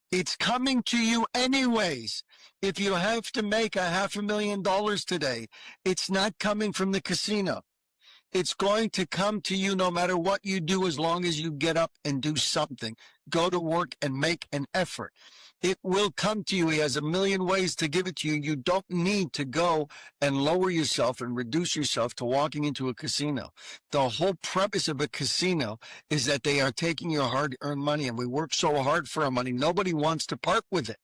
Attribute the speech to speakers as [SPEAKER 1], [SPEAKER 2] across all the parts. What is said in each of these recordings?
[SPEAKER 1] It's coming to you anyways. If you have to make $500,000 today, it's not coming from the casino. It's going to come to you no matter what you do, as long as you get up and do something. Go to work and make an effort. It will come to you. He has a million ways to give it to you. You don't need to go and lower yourself and reduce yourself to walking into a casino. The whole premise of a casino is that they are taking your hard-earned money, and we work so hard for our money. Nobody wants to part with it.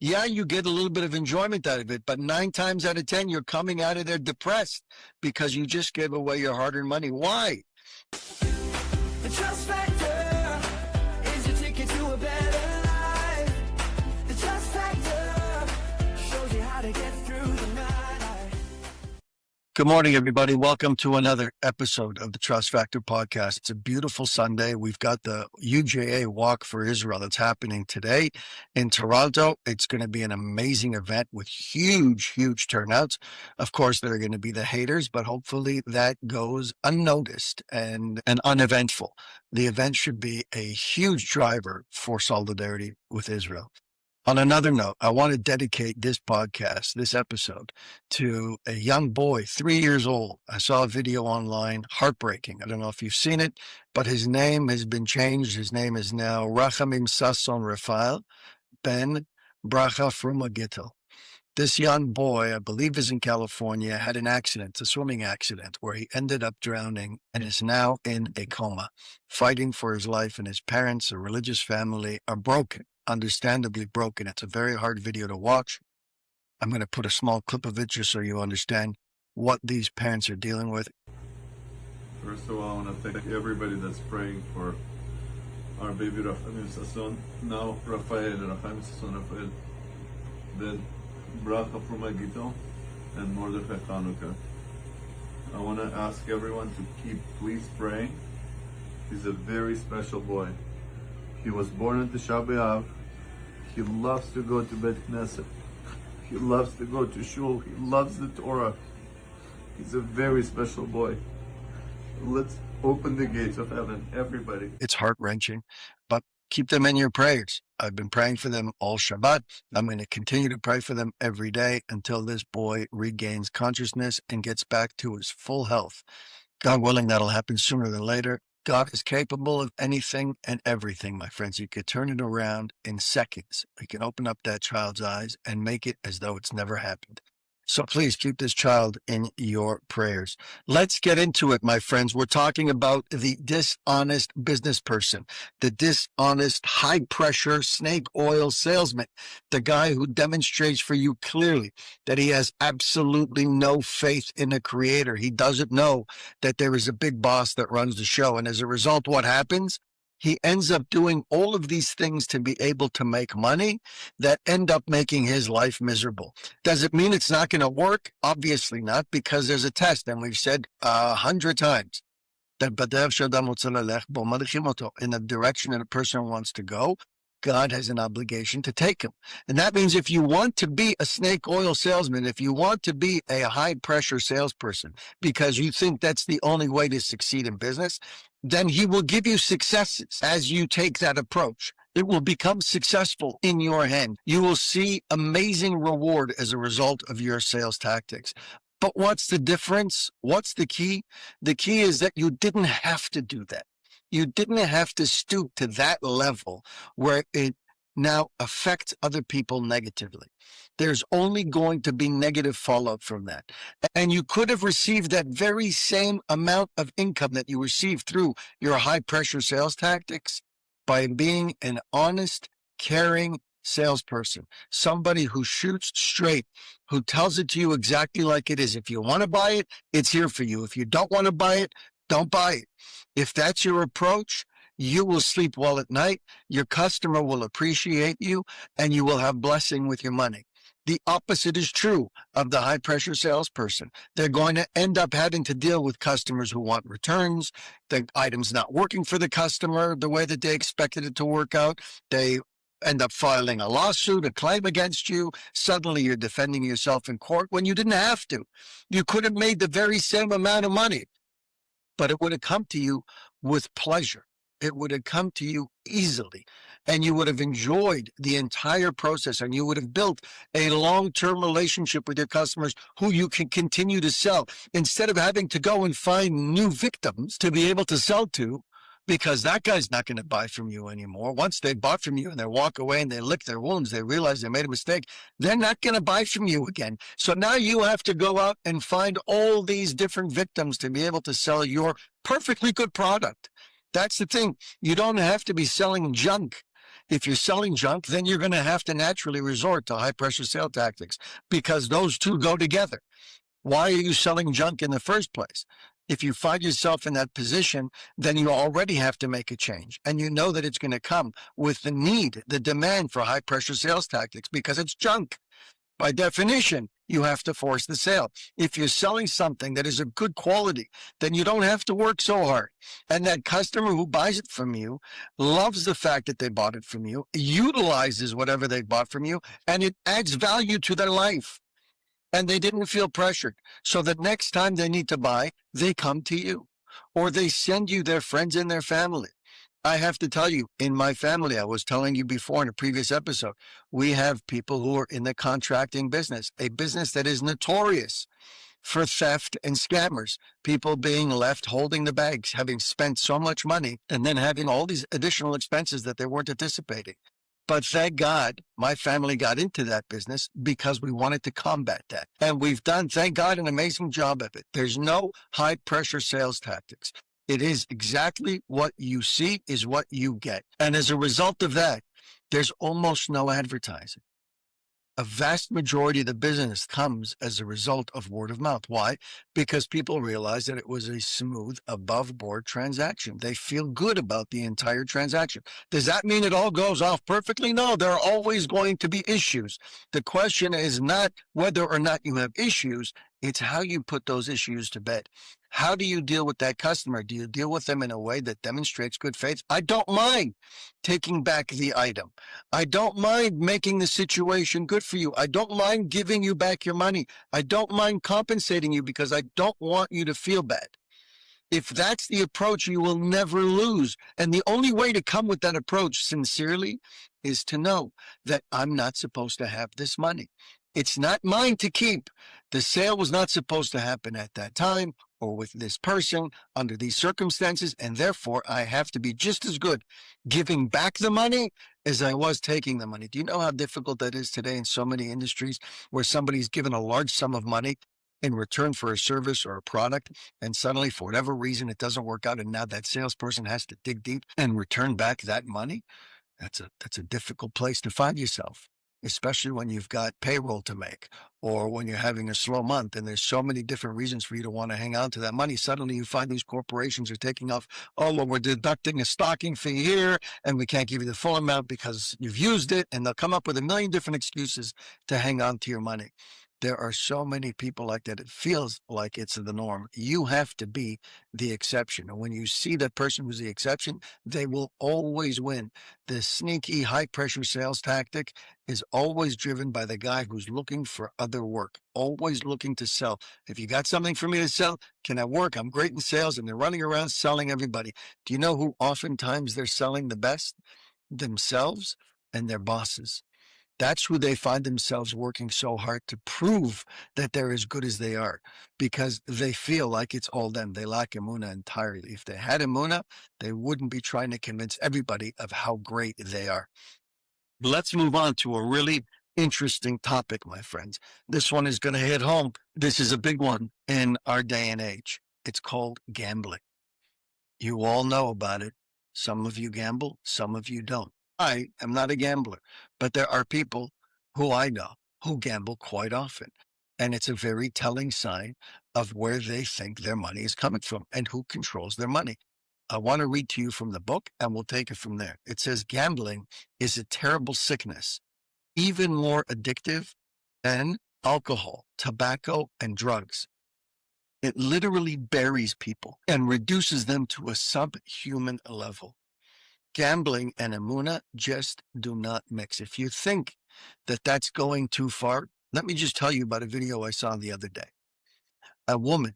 [SPEAKER 1] Yeah, you get a little bit of enjoyment out of it, but 9 times out of 10, you're coming out of there depressed because you just gave away your hard-earned money. Why?
[SPEAKER 2] The trust factor is your ticket to a better life. The trust factor shows you how to get through the night.
[SPEAKER 1] Good morning, everybody. Welcome to another episode of the Trust Factor podcast. It's a beautiful Sunday. We've got the UJA Walk for Israel that's happening today in Toronto. It's going to be an amazing event with huge, huge turnouts. Of course, there are going to be the haters, but hopefully that goes unnoticed and uneventful. The event should be a huge driver for solidarity with Israel. On another note, I want to dedicate this podcast, this episode, to a young boy, 3 years old. I saw a video online, heartbreaking. I don't know if you've seen it, but his name has been changed. His name is now Rachamim Sasson Rafael Ben Bracha Fruma Gittel. This young boy, I believe is in California, had an accident, a swimming accident, where he ended up drowning and is now in a coma, fighting for his life, and his parents, a religious family, are broken. Understandably broken. It's a very hard video to watch. I'm going to put a small clip of it just so you understand what these parents are dealing with.
[SPEAKER 3] First of all, I want to thank everybody that's praying for our baby Rachamim Sasson, now Rafael Sasson Rafael, then Bracha Fruma Gittel, and Mordechai Chanukah. I want to ask everyone to please praying. He's a very special boy. He was born in Tisha B'Av. He loves to go to Bet Knesset. He loves to go to shul. He loves the Torah. He's a very special boy. Let's open the gates of heaven, everybody.
[SPEAKER 1] It's heart-wrenching, but keep them in your prayers. I've been praying for them all Shabbat. I'm going to continue to pray for them every day until this boy regains consciousness and gets back to his full health. God willing, that'll happen sooner than later. God is capable of anything and everything, my friends. You could turn it around in seconds. You can open up that child's eyes and make it as though it's never happened. So please keep this child in your prayers. Let's get into it, my friends. We're talking about the dishonest business person, the dishonest, high-pressure snake oil salesman, the guy who demonstrates for you clearly that he has absolutely no faith in a creator. He doesn't know that there is a big boss that runs the show. And as a result, what happens? He ends up doing all of these things to be able to make money that end up making his life miserable. Does it mean it's not going to work? Obviously not, because there's a test, and we've said 100 times that in the direction that a person wants to go, God has an obligation to take him. And that means if you want to be a snake oil salesman, if you want to be a high-pressure salesperson because you think that's the only way to succeed in business, then he will give you successes as you take that approach. It will become successful in your hand. You will see amazing reward as a result of your sales tactics. But what's the difference? What's the key? The key is that you didn't have to do that. You didn't have to stoop to that level where it now affects other people negatively. There's only going to be negative fallout from that. And you could have received that very same amount of income that you received through your high-pressure sales tactics by being an honest, caring salesperson, somebody who shoots straight, who tells it to you exactly like it is. If you want to buy it, it's here for you. If you don't want to buy it, don't buy it. If that's your approach, you will sleep well at night, your customer will appreciate you, and you will have blessing with your money. The opposite is true of the high-pressure salesperson. They're going to end up having to deal with customers who want returns, the item's not working for the customer the way that they expected it to work out. They end up filing a lawsuit, a claim against you. Suddenly you're defending yourself in court when you didn't have to. You could have made the very same amount of money, but it would have come to you with pleasure. It would have come to you easily. and you would have enjoyed the entire process, and you would have built a long-term relationship with your customers who you can continue to sell instead of having to go and find new victims to be able to sell to, because that guy's not going to buy from you anymore. Once they bought from you and they walk away and they lick their wounds, they realize they made a mistake, they're not going to buy from you again. So now you have to go out and find all these different victims to be able to sell your perfectly good product. That's the thing. You don't have to be selling junk. If you're selling junk, then you're going to have to naturally resort to high pressure sale tactics, because those two go together. Why are you selling junk in the first place? If you find yourself in that position, then you already have to make a change. And you know that it's going to come with the need, the demand for high pressure sales tactics, because it's junk. By definition, you have to force the sale. If you're selling something that is of good quality, then you don't have to work so hard. And that customer who buys it from you loves the fact that they bought it from you, utilizes whatever they bought from you, and it adds value to their life. And they didn't feel pressured. So the next time they need to buy, they come to you, or they send you their friends and their family. I have to tell you, in my family, I was telling you before in a previous episode, we have people who are in the contracting business, a business that is notorious for theft and scammers, people being left holding the bags, having spent so much money, and then having all these additional expenses that they weren't anticipating. But thank God, my family got into that business because we wanted to combat that. And we've done, thank God, an amazing job of it. There's no high pressure sales tactics. It is exactly what you see is what you get. And as a result of that, there's almost no advertising. A vast majority of the business comes as a result of word of mouth. Why? Because people realize that it was a smooth, above board transaction. They feel good about the entire transaction. Does that mean it all goes off perfectly? No, there are always going to be issues. The question is not whether or not you have issues. It's how you put those issues to bed. How do you deal with that customer? Do you deal with them in a way that demonstrates good faith? I don't mind taking back the item. I don't mind making the situation good for you. I don't mind giving you back your money. I don't mind compensating you because I don't want you to feel bad. If that's the approach, you will never lose. And the only way to come with that approach sincerely is to know that I'm not supposed to have this money. It's not mine to keep. The sale was not supposed to happen at that time or with this person under these circumstances, and therefore I have to be just as good giving back the money as I was taking the money. Do you know how difficult that is today in so many industries where somebody's given a large sum of money in return for a service or a product, and suddenly for whatever reason it doesn't work out, and now that salesperson has to dig deep and return back that money? That's a difficult place to find yourself, especially when you've got payroll to make, or when you're having a slow month and there's so many different reasons for you to want to hang on to that money. Suddenly you find these corporations are taking off, oh, well, we're deducting a stocking fee here and we can't give you the full amount because you've used it. And they'll come up with a million different excuses to hang on to your money. There are so many people like that. It feels like it's the norm. You have to be the exception. And when you see that person who's the exception, they will always win. The sneaky high pressure sales tactic is always driven by the guy who's looking for other work, always looking to sell. If you got something for me to sell, can I work? I'm great in sales. And they're running around selling everybody. Do you know who oftentimes they're selling the best? Themselves and their bosses. That's who they find themselves working so hard to prove that they're as good as they are, because they feel like it's all them. They lack emunah entirely. If they had emunah, they wouldn't be trying to convince everybody of how great they are. Let's move on to a really interesting topic, my friends. This one is going to hit home. This is a big one in our day and age. It's called gambling. You all know about it. Some of you gamble, some of you don't. I am not a gambler, but there are people who I know who gamble quite often. And it's a very telling sign of where they think their money is coming from and who controls their money. I want to read to you from the book and we'll take it from there. It says gambling is a terrible sickness, even more addictive than alcohol, tobacco, and drugs. It literally buries people and reduces them to a subhuman level. Gambling and emunah just do not mix. If you think that that's going too far, let me just tell you about a video I saw the other day. A woman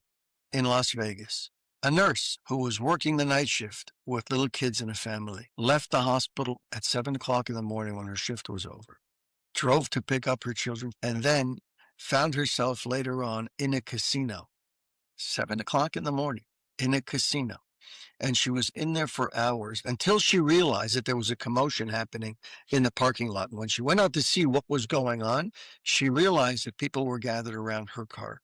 [SPEAKER 1] in Las Vegas, A nurse who was working the night shift with little kids and a family left the hospital at 7 o'clock in the morning when her shift was over, drove to pick up her children, and then found herself later on in a casino, 7 o'clock in the morning in a casino. And she was in there for hours until she realized that there was a commotion happening in the parking lot. And when she went out to see what was going on, she realized that people were gathered around her car.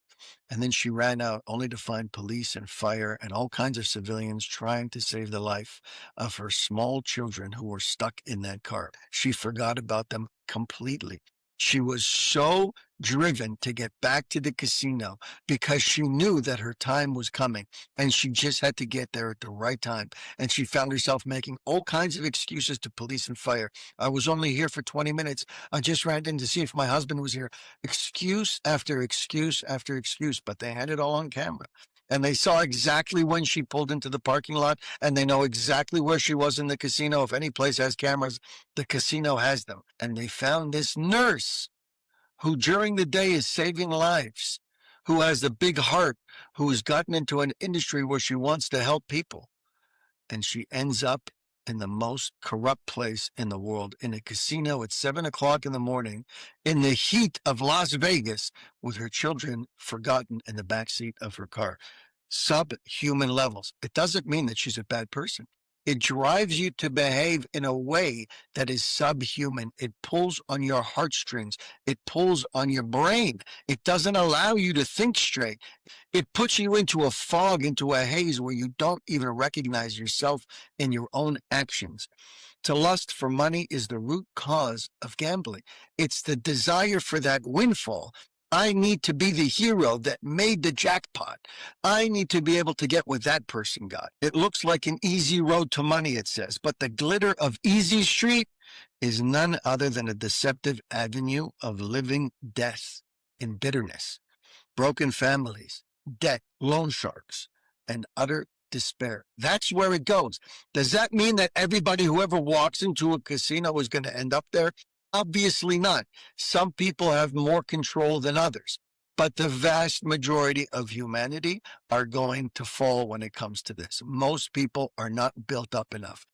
[SPEAKER 1] And then she ran out only to find police and fire and all kinds of civilians trying to save the life of her small children who were stuck in that car. She forgot about them completely. She was so driven to get back to the casino because she knew that her time was coming and she just had to get there at the right time. And she found herself making all kinds of excuses to police and fire. I was only here for 20 minutes. I just ran in to see if my husband was here. Excuse after excuse after excuse, but they had it all on camera. And they saw exactly when she pulled into the parking lot, and they know exactly where she was in the casino. If any place has cameras, the casino has them. And they found this nurse who during the day is saving lives, who has a big heart, who has gotten into an industry where she wants to help people. And she ends up in the most corrupt place in the world, in a casino at 7 o'clock in the morning, in the heat of Las Vegas, with her children forgotten in the backseat of her car. Subhuman levels. It doesn't mean that she's a bad person. It drives you to behave in a way that is subhuman. It pulls on your heartstrings. It pulls on your brain. It doesn't allow you to think straight. It puts you into a fog, into a haze where you don't even recognize yourself in your own actions. To lust for money is the root cause of gambling. It's the desire for that windfall. I need to be the hero that made the jackpot. I need to be able to get what that person got. It looks like an easy road to money, it says, but the glitter of Easy Street is none other than a deceptive avenue of living death in bitterness, broken families, debt, loan sharks, and utter despair. That's where it goes. Does that mean that everybody who ever walks into a casino is going to end up there? Obviously not. Some people have more control than others, but the vast majority of humanity are going to fall when it comes to this. Most people are not built up enough.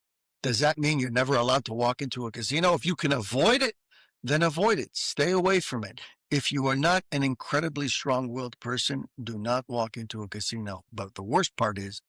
[SPEAKER 1] Does that mean you're never allowed to walk into a casino? If you can avoid it, then avoid it. Stay away from it. If you are not an incredibly strong-willed person, do not walk into a casino. But the worst part is,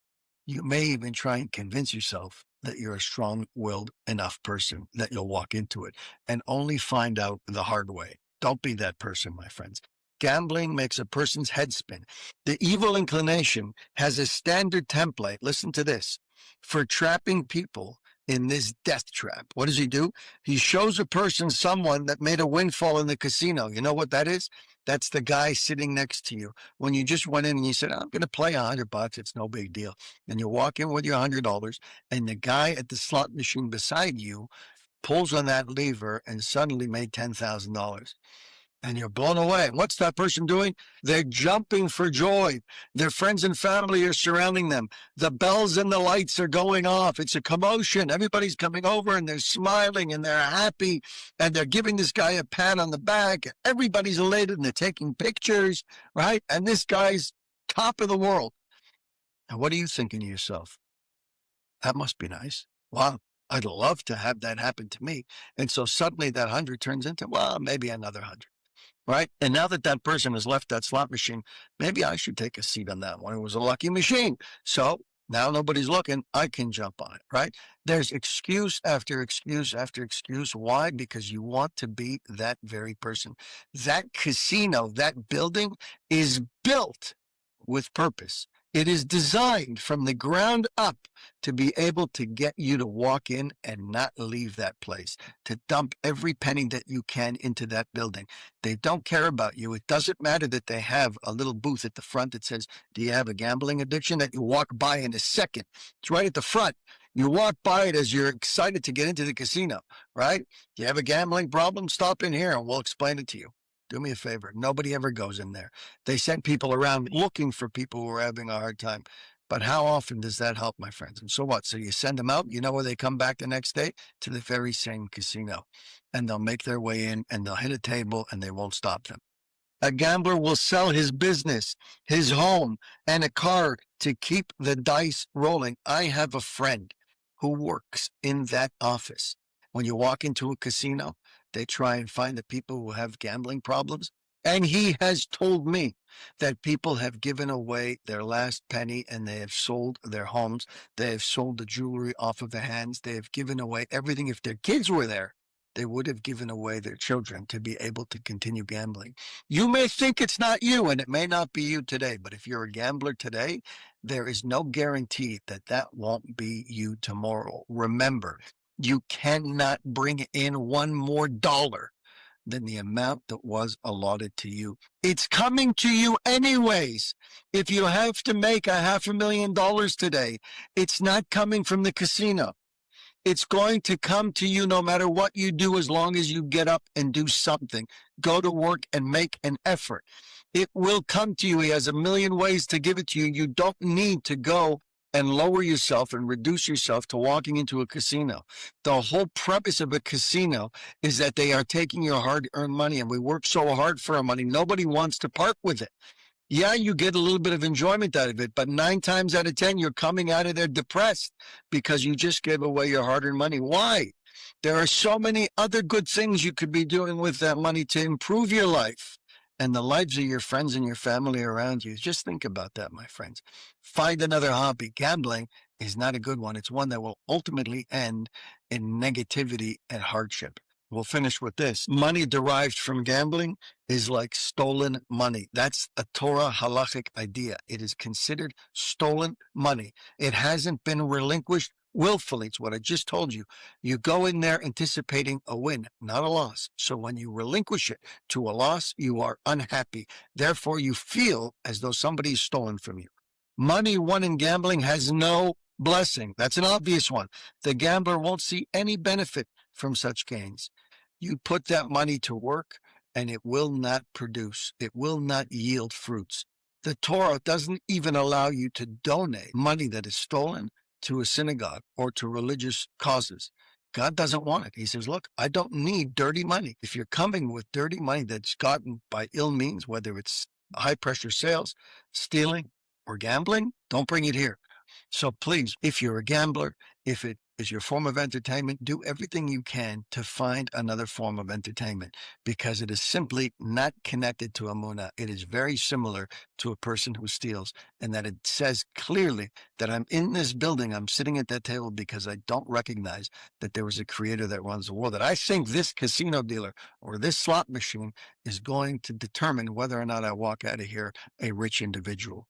[SPEAKER 1] you may even try and convince yourself that you're a strong-willed enough person that you'll walk into it and only find out the hard way. Don't be that person, my friends. Gambling makes a person's head spin. The evil inclination has a standard template. Listen to this. For trapping people in this death trap. What does he do? He shows a person someone that made a windfall in the casino. You know what that is? That's the guy sitting next to you. When you just went in and you said, I'm going to play $100. It's no big deal. And you walk in with your $100 and the guy at the slot machine beside you pulls on that lever and suddenly made $10,000. And you're blown away. What's that person doing? They're jumping for joy. Their friends and family are surrounding them. The bells and the lights are going off. It's a commotion. Everybody's coming over and they're smiling and they're happy and they're giving this guy a pat on the back. Everybody's elated and they're taking pictures, right? And this guy's top of the world. And what are you thinking to yourself? That must be nice. Wow. I'd love to have that happen to me. And so suddenly that 100 turns into, well, maybe another 100. Right? And now that that person has left that slot machine, maybe I should take a seat on that one. It was a lucky machine. So now nobody's looking. I can jump on it, right? There's excuse after excuse after excuse. Why? Because you want to be that very person. That casino, that building is built with purpose. It is designed from the ground up to be able to get you to walk in and not leave that place, to dump every penny that you can into that building. They don't care about you. It doesn't matter that they have a little booth at the front that says, do you have a gambling addiction? That you walk by in a second. It's right at the front. You walk by it as you're excited to get into the casino, right? Do you have a gambling problem? Stop in here and we'll explain it to you. Do me a favor. Nobody ever goes in there. They send people around looking for people who are having a hard time. But how often does that help, my friends? And so what? So you send them out. You know where they come back the next day? To the very same casino. And they'll make their way in and they'll hit a table and they won't stop them. A gambler will sell his business, his home, and a car to keep the dice rolling. I have a friend who works in that office. When you walk into a casino, they try and find the people who have gambling problems. And he has told me that people have given away their last penny and they have sold their homes. They have sold the jewelry off of their hands. They have given away everything. If their kids were there, they would have given away their children to be able to continue gambling. You may think it's not you, and it may not be you today, but if you're a gambler today, there is no guarantee that that won't be you tomorrow. Remember, you cannot bring in one more dollar than the amount that was allotted to you. It's coming to you anyways. If you have to make $500,000 today, it's not coming from the casino. It's going to come to you no matter what you do, as long as you get up and do something. Go to work and make an effort. It will come to you. He has a million ways to give it to you. You don't need to go and lower yourself and reduce yourself to walking into a casino. The whole premise of a casino is that they are taking your hard-earned money, and we work so hard for our money. Nobody wants to part with it. Yeah, you get a little bit of enjoyment out of it, but 9 times out of 10, you're coming out of there depressed because you just gave away your hard-earned money. Why? There are so many other good things you could be doing with that money to improve your life and the lives of your friends and your family around you. Just think about that, my friends. Find another hobby. Gambling is not a good one. It's one that will ultimately end in negativity and hardship. We'll finish with this. Money derived from gambling is like stolen money. That's a Torah halachic idea. It is considered stolen money. It hasn't been relinquished willfully. It's what I just told you. You go in there anticipating a win, not a loss. So when you relinquish it to a loss, you are unhappy. Therefore, you feel as though somebody's stolen from you. Money won in gambling has no blessing. That's an obvious one. The gambler won't see any benefit from such gains. You put that money to work and it will not produce. It will not yield fruits. The Torah doesn't even allow you to donate money that is stolen to a synagogue or to religious causes. God doesn't want it. He says, look, I don't need dirty money. If you're coming with dirty money that's gotten by ill means, whether it's high pressure sales, stealing, or gambling, don't bring it here. So please, if you're a gambler, if it is your form of entertainment, do everything you can to find another form of entertainment, because it is simply not connected to emunah. It is very similar to a person who steals, and that it says clearly that I'm in this building, I'm sitting at that table because I don't recognize that there was a creator that runs the world, that I think this casino dealer or this slot machine is going to determine whether or not I walk out of here a rich individual.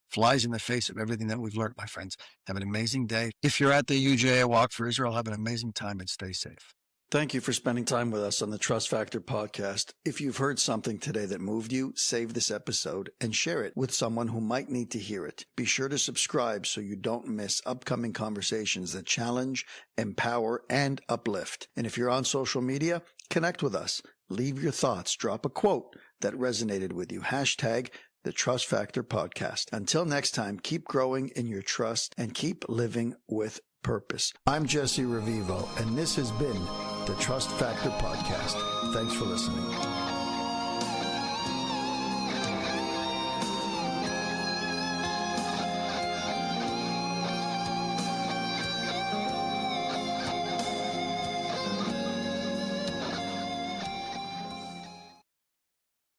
[SPEAKER 1] Flies in the face of everything that we've learned, my friends. Have an amazing day. If you're at the UJA Walk for Israel, have an amazing time and stay safe.
[SPEAKER 4] Thank you for spending time with us on the Trust Factor podcast. If you've heard something today that moved you, save this episode and share it with someone who might need to hear it. Be sure to subscribe so you don't miss upcoming conversations that challenge, empower, and uplift. And if you're on social media, connect with us. Leave your thoughts. Drop a quote that resonated with you. Hashtag the Trust Factor podcast. Until next time, keep growing in your trust and keep living with purpose. I'm Jesse Revivo, and this has been the Trust Factor podcast. Thanks for listening.